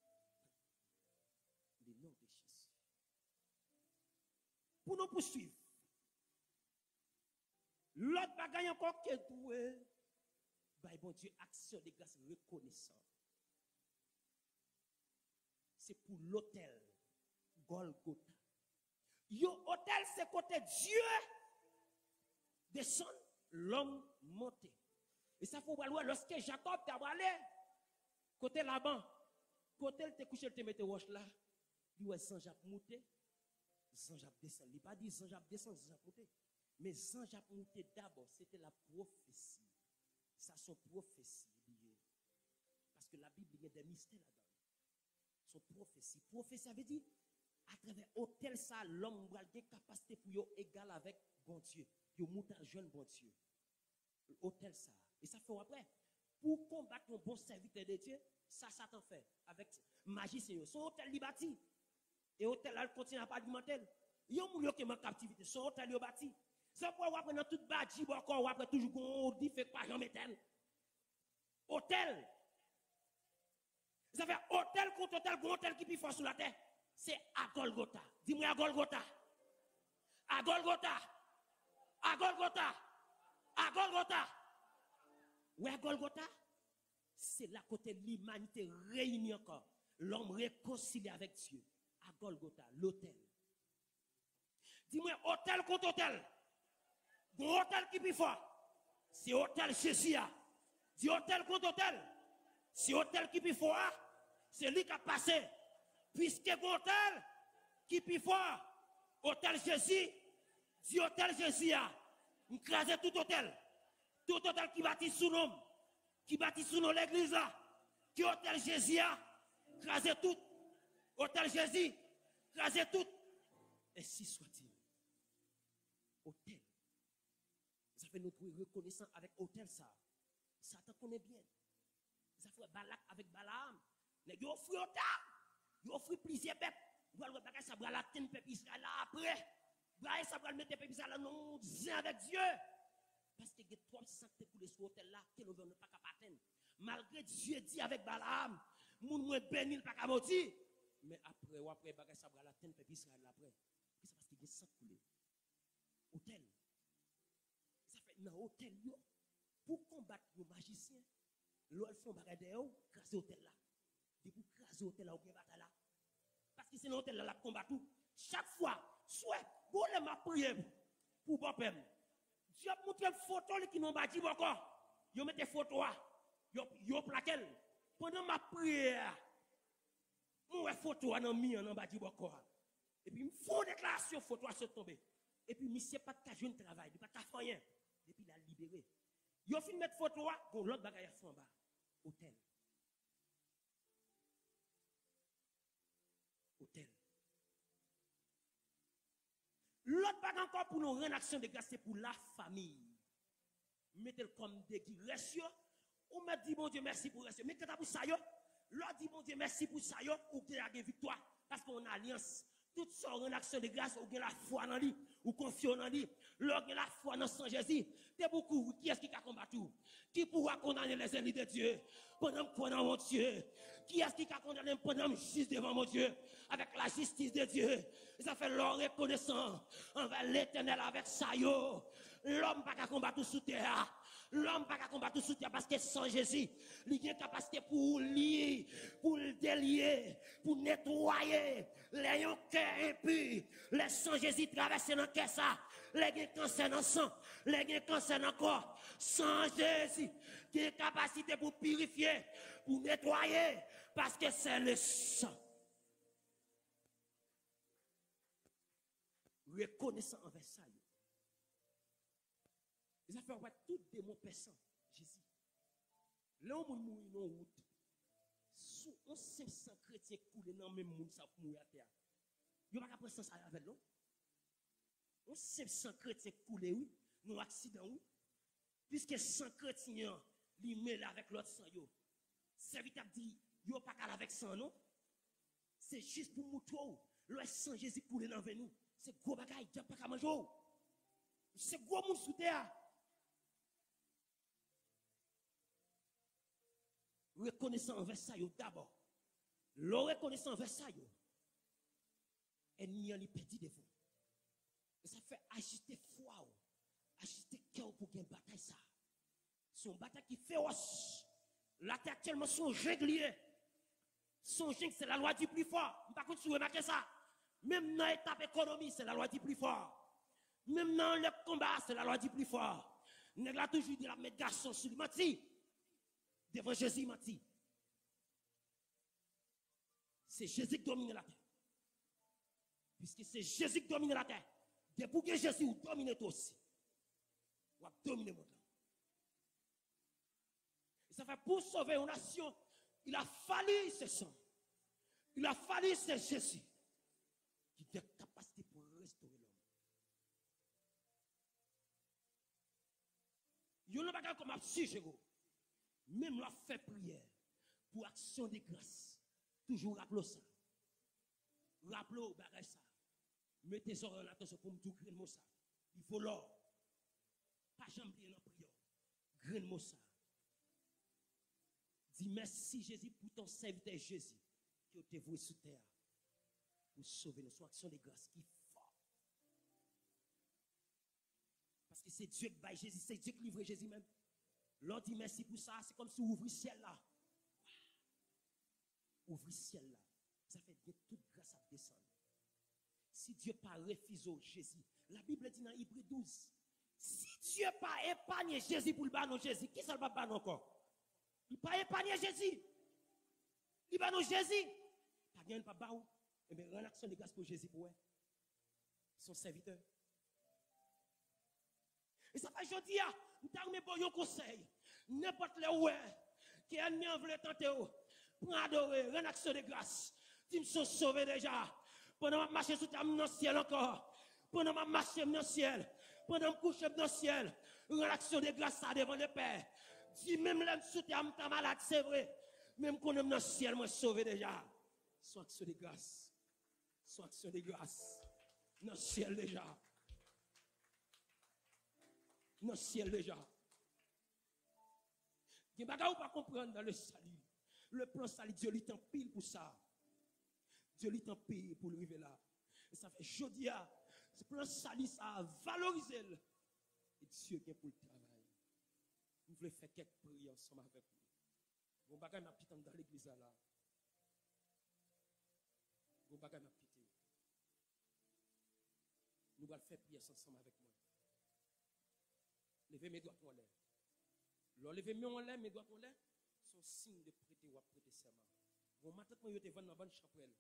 tremblait. Le nom de Jésus. Pour nous poursuivre. L'autre bagaille encore qui est doué. Bah, bon Dieu, action de grâce reconnaissant. C'est pour l'autel Golgotha. Yo hôtel, c'est côté Dieu descend, l'homme monté. Et ça faut voir lorsque Jacob t'a allé côté là-bas, côté il te couché, il te mette roche là, il ouais Jean-Jacques monté, Jean-Jacques descend. Il pas dit Jean-Jacques descend, Jean-Jacques monté. Mais Jean-Jacques monté d'abord, c'était la prophétie. Ça son prophétie liée. Parce que la Bible il y a des mystères là-dedans. Son prophétie. Prophétie ça veut dire à travers hôtel ça l'homme va avoir capacité pour yo égal avec bon Dieu. Yo monter jeune bon Dieu. Hôtel ça. Et ça fait après pour combattre un bon serviteur de Dieu, ça Satan fait avec magicien. Son hôtel li bâti. Et hôtel là continue à pas alimenter. Yo moun qui en captivité, son hôtel yo bâti. Ça pour après dans toute bâti encore après toujours gon dit fait pas jamais tel. Hôtel. Ça fait hôtel contre hôtel, gros hôtel qui plus fort sur la terre. C'est à Golgotha. Dis-moi à Golgotha. À Golgotha. À Golgotha. À Golgotha. Oui, à Golgotha. C'est là côté l'humanité réunie encore. L'homme réconcilié avec Dieu. À Golgotha, l'hôtel. Dis-moi, hôtel contre hôtel. Gros hôtel qui plus fort. C'est hôtel Jésus. Dis hôtel contre hôtel. C'est hôtel qui plus fort. C'est lui qui a passé. Puisque hôtel qui plus fort. Hôtel Jésus. Dis hôtel Jésus. Nous crasons tout hôtel. Tout hôtel qui bâtit sous nom. Qui bâtit sous nom l'église là. Qui hôtel Jésus. Crasez tout. Hôtel Jésus. Crasez tout. Et si soit-il. Hôtel. Ça fait notre reconnaissance avec hôtel ça. Satan connaît bien. Ça fait Balak avec Balaam. Ils ont offert hôtel. Ils ont offert plusieurs bêtes. Ils ont offert ça pour la tête peuple Israël après. Ils ça pour mettre peuple Israël non avec Dieu. Parce que les 300 qui coulent sur l'hôtel là, que nous ne pas capable. Malgré Dieu dit avec Balaam, moun moins béni pas capable. Mais après bagay ça pour la tête peuple Israël après. C'est parce qu'il y a 100 coulé. Hôtel. Ça fait dans hôtel yo pour combattre les magiciens. L'on font bagay de yo, craser hôtel là. Depuis craser hôtel là ou bien bataille là. Parce que c'est dans hôtel là la combat tout. Chaque fois, soit bon les m'a prié pour bon pème. Dieu a montré une photo qui n'ont pas dit encore. Yo mette photo yo plaquel. Pendant ma prière, moi photo nan mi nan ba di encore. Et puis me font déclaration photo à se tomber. Et puis monsieur pas de jeune travail, pas de rien. Et puis il a libéré. Yo fin mettre photo bon l'autre bagaille à en bas. Hôtel. Hôtel. L'autre bagaille encore pour nous rendre action de grâce c'est pour la famille. Mettez-le comme des qui restent. On m'a dit bon Dieu merci pour rester. Mais quand pour ça yo, l'autre dit bon Dieu merci pour ça yo ou que la victoire parce qu'on a alliance. Tout ça en action de grâce ou bien la foi dans lui ou confiance dans lui. Lorsque la foi dans Saint Jésus, t'es beaucoup qui est-ce qui a combattu? Qui pourra condamner les ennemis de Dieu pendant qu'on dans mon Dieu? Qui est-ce qui a condamné pendant juste devant mon Dieu avec la justice de Dieu? Ça fait leur reconnaissance envers l'Éternel avec ça yo. L'homme pas qu'à combattre sous terre. L'homme pas qu'à combattre sous terre parce que sans Jésus, il a une capacité pour lier, pour le délier, pour nettoyer les cœurs impurs. Les sans Jésus traversent dans le cœur ça. Les cancer dans le sang, les cancer dans le corps. Sans Jésus, qui a une capacité pour purifier, pour nettoyer, parce que c'est le sang. Reconnaissant envers ça. Et ça fait ouais, tout démon personne, Jésus. Là où on mourit dans la route, sous 500 chrétiens coulés dans le même monde, ça pour mourir à terre. Il n'y a pas de prendre ça avec nous. 500 chrétiens coulés, oui, dans un accident, oui. Puisque 100 chrétiens, ils mêlent avec l'autre sang, yo. Serviteur dit, yo pas qu'à avec sang, non? C'est juste pour montrer, le sang Jésus coulé dans nous. C'est gros bagaille, il n'y a pas qu'à manger. C'est gros monde sous terre. Reconnaissant envers ça d'abord. Le reconnaissant envers ça, ennemi en perdu de vous. Et ça fait ajuster foi, ajuster cœur pour gagner bataille ça. Son bataille qui fait os. La terre actuellement son régulier. Son que c'est la loi du plus fort. Je ne sais pas si vous remarquez ça. Même dans l'étape économie, c'est la loi du plus fort. Même dans le combat, c'est la loi du plus fort. Nous avons toujours dit la mettre garçon sur le menti. Devant Jésus menti. C'est Jésus qui domine la terre. Puisque c'est Jésus qui domine la terre. Depuis que Jésus vous domine toi aussi. Vous avez dominé le monde. Et ça fait pour sauver une nation, il a fallu ce sang. Il a fallu ce Jésus qui a capacité pour restaurer l'homme. Il n'y a pas comme sujet. Même la fait prière pour action de grâce. Toujours rappelez ça. Rappelez bagage ça. Mettez ça en attention pour me dire grain mot ça. Il faut l'or. Pas jamais oublier dans prière. Grain mot ça. Dis merci Jésus pour ton serviteur Jésus qui t'a voué sous terre pour sauver nos action de grâce qui est fort. Parce que c'est Dieu qui bat Jésus, c'est Dieu qui livre Jésus même. L'on dit merci pour ça, c'est comme si vous ouvrez le ciel là. Ouvrez le ciel là. Ça fait bien toute grâce à descendre. Si Dieu pas refusé Jésus, la Bible dit dans Hébreux 12, si Dieu pas épargné Jésus pour le ban Jésus, qui ça va ban encore? Il pas épargné Jésus. Il ban Jésus. Pas bien pas ban. Eh bien, rend action de grâce pour Jésus pour son serviteur. Et ça fait aujourd'hui, nous avons bon un conseil. N'importe le ouais, qui est ennemi en voulait tenter, pour adorer, rendre action de grâce. Tu me sont sauvé déjà. Pendant que je marche dans le ciel encore. Pendant que je marche dans le ciel. Pendant que je couche dans le ciel. Rendre action de grâce devant le Père. Si même l'homme sous terre, je suis malade, c'est vrai. Même quand je suis dans le ciel, je suis sauvé déjà. Soit action de grâce. Soit action de grâce. Dans le ciel déjà. Dans le ciel déjà. Il n'y a pas comprendre dans le salut. Le plan salut, Dieu lui t'en pile pour ça. Dieu lui t'en pile pour le arriver là. Et ça fait jeudi, ce plan salut, ça a valorisé. Et Dieu qui est pour le travail. Nous voulons faire quelques prières ensemble avec vous. Bon bagage m'a petit dans l'église là. Bon bagage m'a petit. Nous allons faire prière ensemble avec moi. Levez mes doigts en l'air. Levez mes doigts en l'air, mes doigts en l'air, sont signes de prêter ou à prêter serment. Bon, maintenant, quand vous êtes dans la bonne chapelle,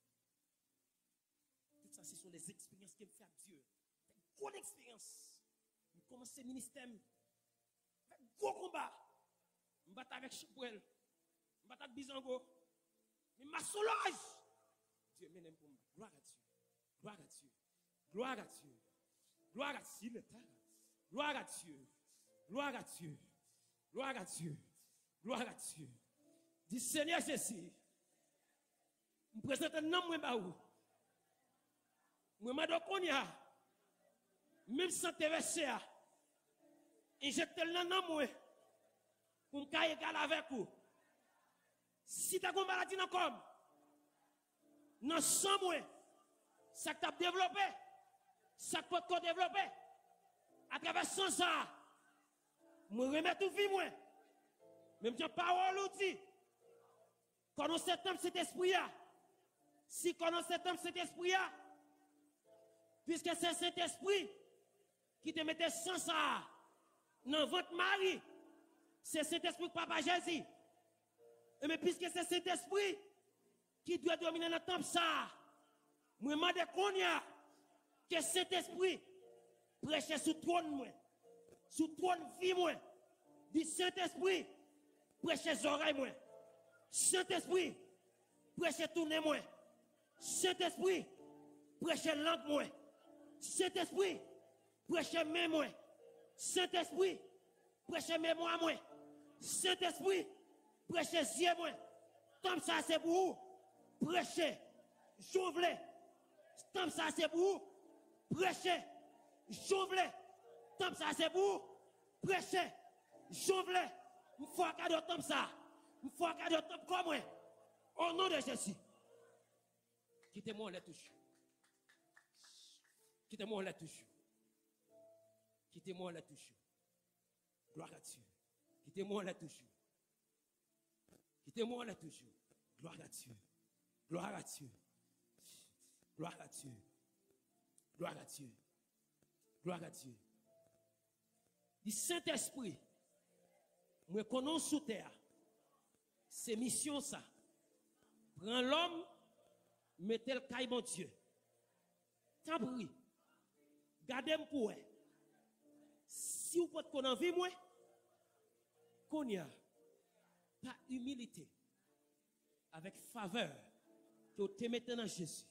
tout ça, ce sont des expériences qui me font à Dieu. Une grande expérience. Je commence ce ministère, un gros combat. Je me bats avec chapelle, je me bats avec Bizango, mais ma soulage. Dieu m'aime pour moi. Gloire à Dieu. Gloire à Dieu. Gloire à Dieu. Gloire à Dieu. Gloire à Dieu. Gloire à Dieu. Gloire à Dieu. Gloire à Dieu. Dis Seigneur Jésus. Je me présente un nom, je me même sans te verser, injecte le nom pour me faire égal avec vous. Si tu as une maladie dans le corps, non sans moi, ça que tu as développé, ça que tu as développé, à travers son ça, je remets tout vie, moi. Même si parole ou dit, quand on s'éteint cet esprit, si quand on s'éteint cet esprit, puisque c'est cet esprit qui te mettait sans ça dans votre mari, c'est cet esprit de Papa Jésus. Mais puisque c'est cet esprit qui doit dominer notre temple, ça, moi, je demande qu'on y a que cet esprit prêche sous trône, moi. sous trône vie moi. Dit Saint-Esprit, prêchez oreilles moi. Saint-Esprit, prêchez tourner moi. Saint-Esprit, prêchez langue moi. Saint-Esprit, prêchez main moi. Saint-Esprit, prêchez mémoire moi. Saint-Esprit, prêchez yeux moi. Comme ça c'est pour vous. Prêchez, j'ouvre. Comme ça c'est pour vous. Prêchez, j'ouvre. Comme ça c'est pour vous. Prêchez, j'ouvre. Il faut un cadeau comme ça. Il faut un cadeau comme moi. Au nom de Jésus. Quittez-moi, on les touche. Quittez-moi, on les touche. Quittez-moi, on les touche. Gloire à Dieu. Quittez-moi, on les touche. Quittez-moi, on les touche. Gloire à Dieu. Gloire à Dieu. Gloire à Dieu. Gloire à Dieu. Gloire à Dieu. Du Saint-Esprit, moi connais sous terre. C'est mission ça. Prends l'homme, mettez le caille mon Dieu. T'en prie. Gardez-moi pour eux. Si vous pouvez qu'on en vie, moi, qu'on y a, par humilité, avec faveur, que vous te mettez dans Jésus.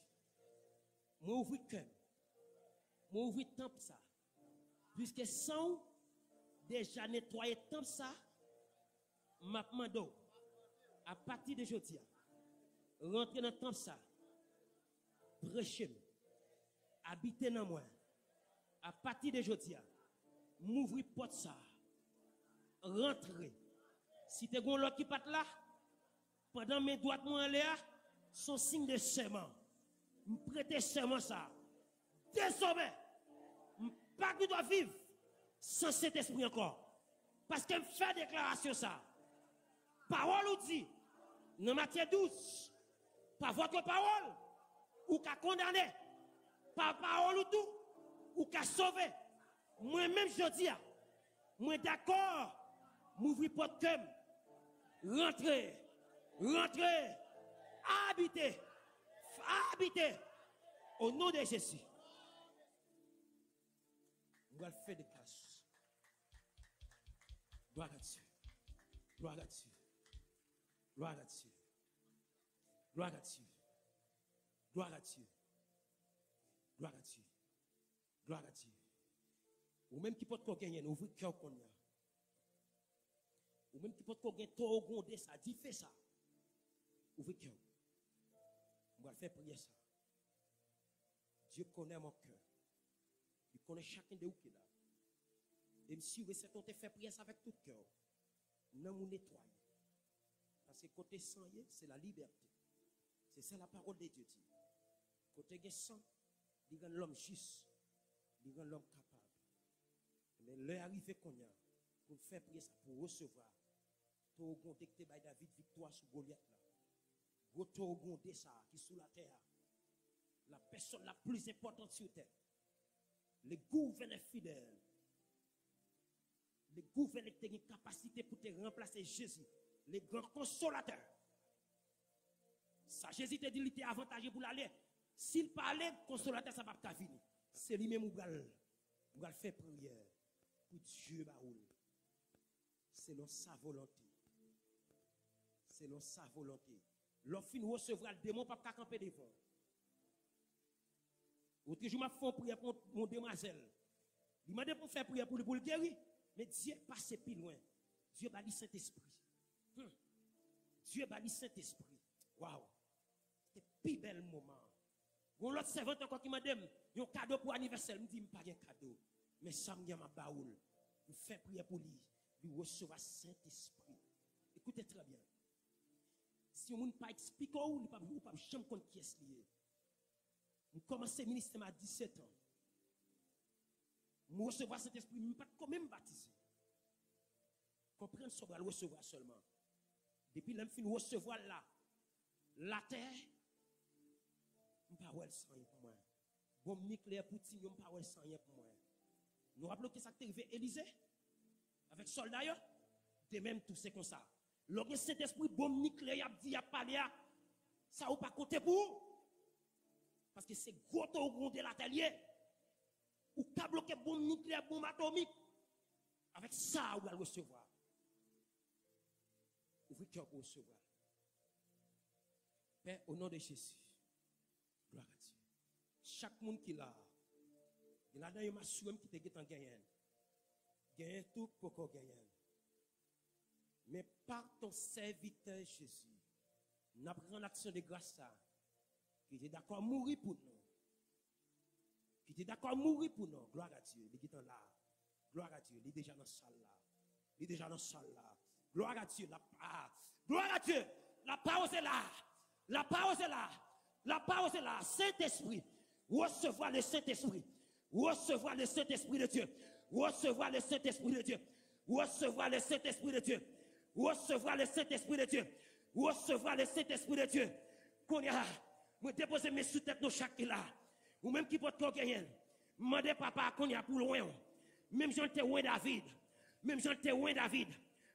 Moi, ouvre cœur. Moi, ouvre temple ça. Puisque sans déjà nettoyer temple ça, m'a demandé à partir de aujourd'hui, rentrer dans le temple ça, prêcher, habiter dans moi. À partir de aujourd'hui, m'ouvrir porte ça, rentrer. Si tu as l'autre qui part là, pendant mes doigts moi en l'air, son signe de serment. Me prêter serment ça. Désormais, pas que doit vivre sans cet esprit encore. Parce que me fait déclaration ça. Parole ou dit, dans Matthieu 12, par votre parole, ou qu'à condamner, par parole ou tout, ou qu'à sauver. Moi-même, je dis, moi d'accord, m'ouvrir porte cœur, rentrer, rentrer, habiter, habiter, au nom de Jésus. On va le faire de grâce. Gloire à Dieu. Gloire à Dieu. Gloire à Dieu. Gloire à Dieu. Gloire à Dieu. Gloire à Dieu. Gloire à Dieu. Ou même qui peut te gagner, ouvre le cœur qu'on a. Ou même qui peut te gagner, toi, gondé ça, dis fais ça. Ouvre le cœur. On va faire prier ça. Dieu connaît mon cœur. Il connaît chacun de vous qui est là. Et si vous êtes te faire prier ça avec tout cœur, non vous nettoyer. Parce que côté sang, c'est la liberté. C'est ça la parole de Dieu dit. Côté sang, il rend l'homme juste. Il rend l'homme capable. Mais l'heure arrive qu'on y a pour faire prier ça, pour recevoir. Tout gondé que David victoire sur Goliath là. Tout gondé ça qui sous la terre. La personne la plus importante sur terre. Les gouverneurs fidèles. Les gouverneurs qui ont une capacité pour te remplacer Jésus. Les grands consolateurs. Ça, Jésus te dit, il était avantagé pour l'aller. S'il parlait, consolateur, ça va pas venir. C'est lui-même qui va faire prière pour Dieu. Selon sa volonté. Selon sa volonté. L'offre recevra le démon, pas camper devant. Autre jour, je fais prière pour mon demoiselle. Il m'a demandé pour faire prière pour le guérir. Mais Dieu passe plus loin. Dieu va lui Saint-Esprit. Dieu va lui Saint-Esprit. Waouh! C'était le plus bel moment. Bon, l'autre servante encore qui m'a dit, il y a un cadeau pour l'anniversaire. Il me dit, il n'y a pas de cadeau. Mais ça me dit, ma baoule. Vous faites prière pour lui. Lui recevoir Saint-Esprit. Écoutez très bien. Si on ne peut pas expliquer, ou pas jamais comprendre qui est lié. Je commence le ministère à 17 ans. Je recevoir cet esprit, je ne peux pas quand même baptiser. Comprendre ce que je recevoir seulement. Depuis que je recevoir là, la terre, je ne peux pas sans rien pour moi. Bombe nucléaire pour Tignon, je ne peux pas sans rien pour moi. Nous rappelons que ça t'est arrivé Élysée, avec soldats, de même tout c'est comme ça. Lorsque cet esprit bombe nucléaire a dit, il a parlé, ça n'a pas compté pour vous. Parce que c'est gros au gros de l'atelier. Ou qu'a bloqué bombe nucléaire, bombe atomique. Avec ça, vous allez recevoir. Ouvrez le cœur pour recevoir. Père, au nom de Jésus, gloire à Dieu. Chaque monde qui l'a, il a d'ailleurs m'assuré qui te en gagnant. Gagnant tout pour qu'on gagne. Mais par ton serviteur Jésus, nous avons l'action de grâce à qui était d'accord à mourir pour nous. Qui était d'accord à mourir pour nous. Gloire à Dieu. Il est là. Gloire à Dieu. Il est déjà dans la salle là. Il est déjà dans la salle là. Gloire à Dieu. Gloire à Dieu. La parole est là. La parole est là. La parole est là. Saint-Esprit. Recevoir le Saint-Esprit. Recevoir le Saint-Esprit de Dieu. Recevoir le Saint-Esprit de Dieu. Recevoir le Saint-Esprit de Dieu. Recevoir le Saint-Esprit de Dieu. Recevoir le Saint-Esprit de Dieu. Qu'on y a, me déposer mes sous-têtes dans chaque là. Ou même qui peut te gagner. Mandez papa qu'on y a pour loin. Même j'en t'ai loin David. Même j'en t'ai loin David.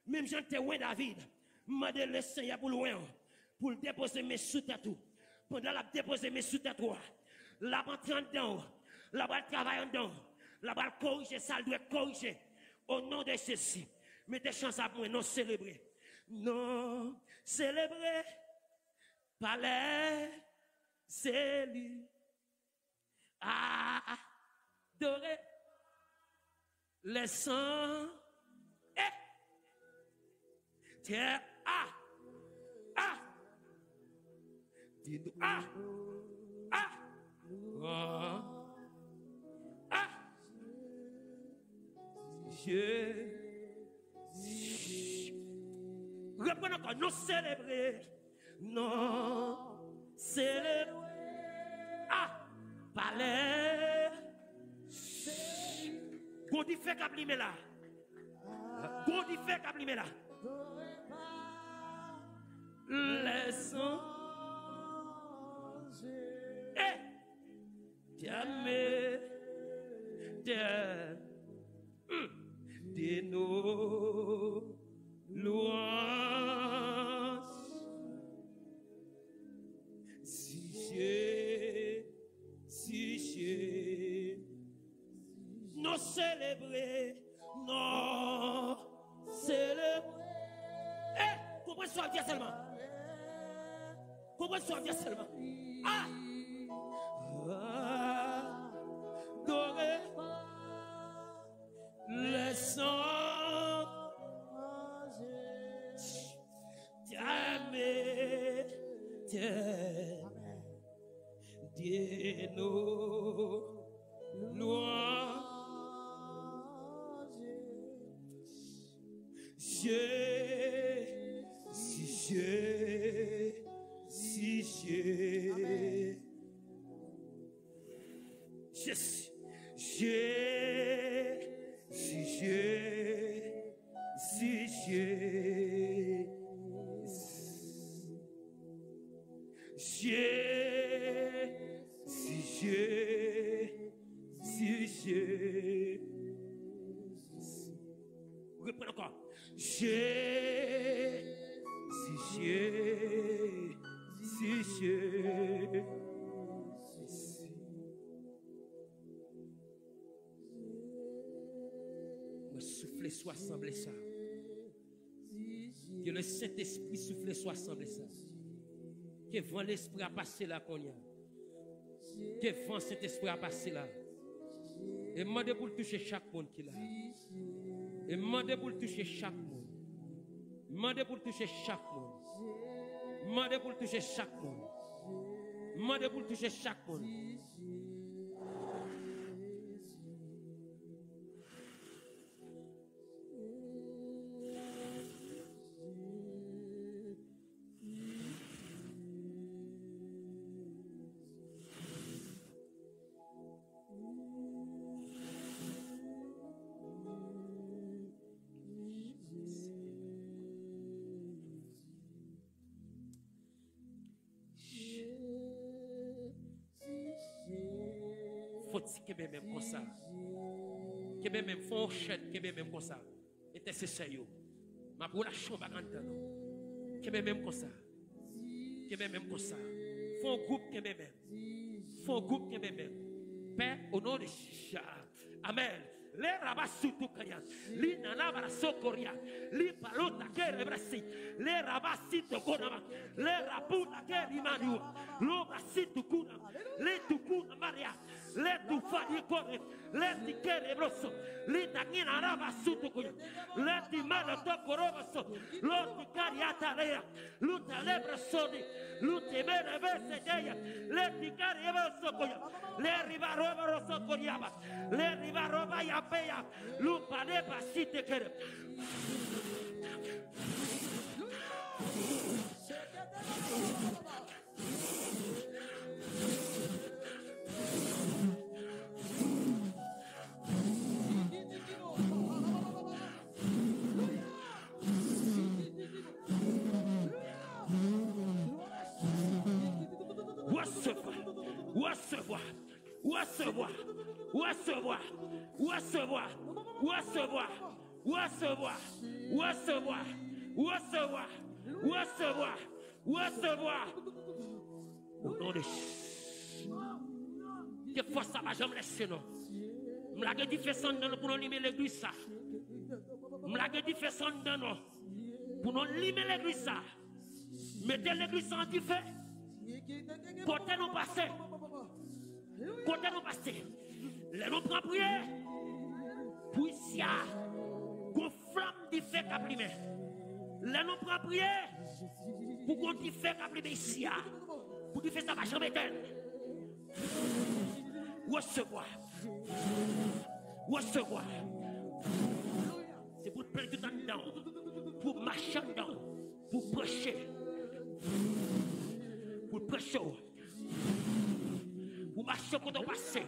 Même j'en t'ai loin David. Mandez le Seigneur pour loin. Pour déposer mes sous-têtes. Pendant la déposer mes sous-têtes. La rentre en dedans. La va travailler en dedans. La va corriger ça, elle doit corriger. Au nom de Jésus. Mettez chance à moi, non célébrer. Non célébrer. Palais. C'est lui. Adorer. Les sangs. Tiens. Dis-nous. Reprenons encore, non célébrer, non célébrer, palais, Gondi fait qu'applimer là, Gondi fait qu'applimer là, laissons, jamais, de nos louanges. Si j'ai, non célébrer, non célébrer. Comprenez ce bien seulement. Comprenez ce bien seulement. Adorer les sangs. De nos louanges, reprenons encore. Soufflez soit assemblé ça. Que le Saint-Esprit souffle soit assemblé ça. Que vent l'esprit a passé là qu'on y a. Que vent cet esprit a passé là. Et demandez pour toucher chaque monde qui est là. Et demandez pour toucher chaque monde. Demandez pour toucher chaque monde. Demandez pour toucher chaque monde. Demandez pour toucher chaque monde. Faut que même comme ça. Que même font chaîne, que même comme ça. Et c'est sérieux. Ma pour la chambre à entendre. Que même comme ça. Que même comme ça. Font groupe que même. Font groupe que même. Père, au nom de Jésus. Amen. le rabasutu kaya, li nanabara sokoria, li palota ke rebrasi, le rabasito konama, le rabuta ke rimanu, lo basitu kuna, le tukuna maria, le tufani kore, le tikere broso, le takina rabasutu kuya, le timano tokorobaso, lo tikariata lea, luta lebrasoni, lute mere vese deya, le tikari broso kuya, le rivaroba roso koriaba, le rivaroba yapeya, lupa ne basite kere. Recevoir, recevoir, recevoir, recevoir, recevoir, recevoir, recevoir, recevoir, recevoir, recevoir. Au nom de Jésus. Des fois ça va jamais laisser non. M'lage dit fait son dans pour nous limer l'église ça. M'lage dit fait son dans pour nous limer l'église ça. Mettez l'église en diffé. Côté nous passer. Côté nous passer. Les nous prend prier. Pour ici, qu'on flamme du fait qu'a primé. Les nous prend prier. Pour qu'on dit fait qu'a primé ici. Pour dire fait ça va jamais éteindre. Recevoir. Recevoir. C'est pour te prendre tout en dedans. Pour marcher dedans. Pour prêcher. Pour prêcher. Pour marcher quand on passe.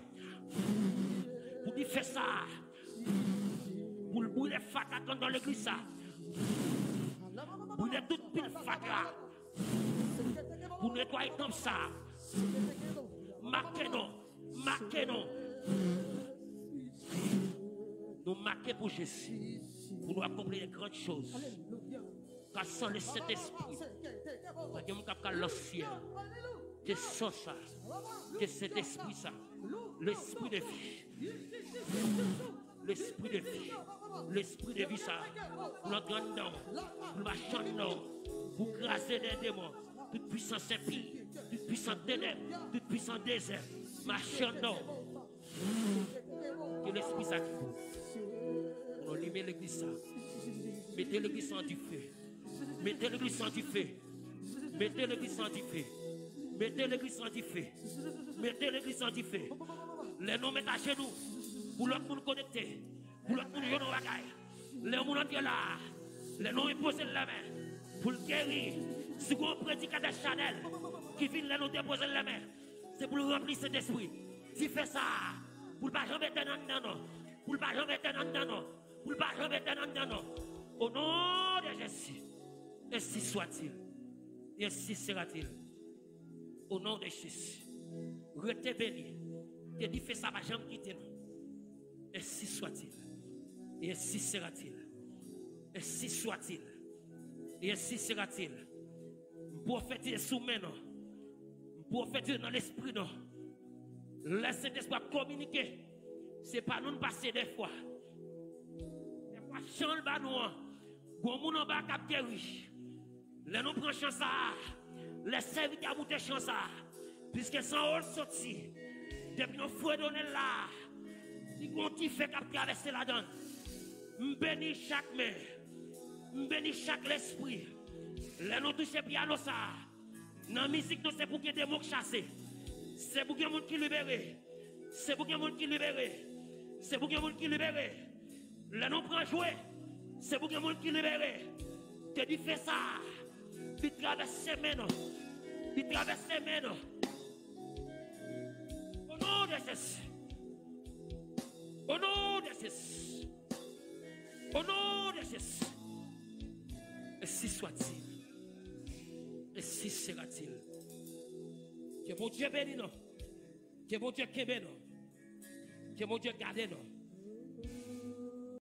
Pour dire faire ça. Pour le brûler fata dans l'église ça. Pour les toutes piles fata. Pour nettoyer comme ça. Marquez non. Marquez non. Nous marquer pour Jésus. Pour nous accomplir les grandes choses. Car sans le Saint-Esprit, pas de monde qui ciel. Que sans ça, que cet esprit ça, l'esprit de vie, l'esprit de vie, l'esprit de vie ça, pour le grand nom, pour le machin nom, pour craser les démons, toute puissance impie, toute puissance ténèbres, toute puissance désert, machin nom, que l'esprit ça, pour allumer l'église ça, mettez l'église en du feu, mettez l'église en du feu, mettez l'église en du feu. Mettez l'église en feu. Mettez l'église en feu. Les noms mettent à genoux. Pour l'autre monde connecté. Pour l'autre monde jouer dans la bagaille. Les gens qui là. Les noms imposent la main. Pour le guérir. Si vous prédicateur Chanel qui vient les noms déposer la main. C'est pour le remplir cet esprit. Si fait ça. Pour ne pas jamais être dans non. Pour ne pas jamais être dans non. Pour ne pas jamais être dans non. Au nom de Jésus. Ainsi soit-il. Et ainsi sera-t-il. Au nom de Jésus, restez béni. Te dit fait ça, va jamais quitter nous. Ainsi soit-il. Et ainsi sera-t-il. Ainsi soit-il. Et ainsi sera-t-il. Prophétiser sous main, prophétiser dans l'esprit, non. Laissez l'esprit communiquer. C'est pas nous passer des fois. Des fois, change pas nous. Bon, nous n'avons pas capté riche. Là, nous prenons chance à. Les serviteurs montent chance ça. Puisque sans haut sorti. Depuis nos frères donnés là. Si on t'y fait qu'à traverser la donne. M'bénis chaque main. M'bénis chaque l'esprit. Les nous toucher piano ça. Dans la musique, c'est pour qu'il y ait des mots chassés. C'est pour qu'il y ait des gens qui libèrent. C'est pour qu'il y ait des gens qui libèrent. C'est pour qu'il y ait des gens qui libèrent. Les nous prend jouer. C'est pour qu'il y ait des gens qui libèrent. Tu dis fais ça. Il traverse ses mains. Il traverse ses mains. Au nom de Jésus. Au nom de Jésus. Au nom de Jésus. Et si soit-il. Et si sera-t-il. Que mon Dieu bénisse nous. Que mon Dieu bénisse nous. Que mon Dieu garde nous.